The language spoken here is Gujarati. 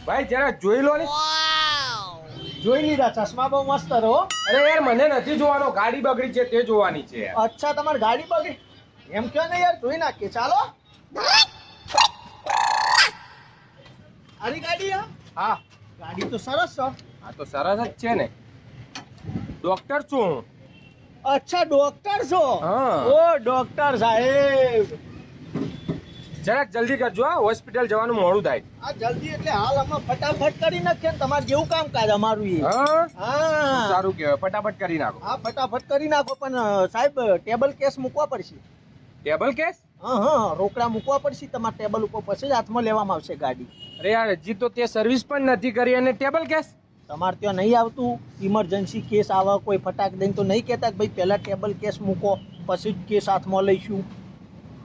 ભાઈ જરા જોઈ લો ને. જોઈ લીધા, ચશ્મા બહુ મસ્ત રહો. અરે યાર મને નથી જોવાનો, ગાડી બગડી છે તે જોવાની છે યાર. અચ્છા, તમારી ગાડી બગડી એમ કયો ને યાર, જોઈ નાખીએ. ચાલો, આરી ગાડી હા ગાડી તો સરસ છે. હા તો સરસ જ છે ને. ડોક્ટર છું હું. અચ્છા, ડોક્ટર છો? હા. ઓ ડોક્ટર સાહેબ, જરાક જલ્દી કરજો, હા હોસ્પિટલ જવાનું મોડું થાય. આ જલ્દી એટલે હાલ અમે ફટાફટ કરી નાખીએ ને, તમારે જેવું કામકાજ અમારું એ. હા હા સારું કહેવાય, ફટાફટ કરી નાખો. હા, ફટાફટ કરી નાખો. પણ સાહેબ, ટેબલ કેસ મૂકવા પડશે. Table case? હા, રોકડા મૂકવા પડશે તમારા ટેબલ ઉપર, પછી જ હાથમાં લેવામાં આવશે ગાડી. અરે યાર હજી તો તે સર્વિસ પણ નથી કરી અને ટેબલ કેસ? તમારે ત્યાં નહીં આવતું? ઇમરજન્સી કેસ આવે કોઈ ફટાક દઈને તો નહીં કહેતા કે ભાઈ પહેલા ટેબલ કેસ મૂકો પછી જ કેસ હાથમાં લઈશું?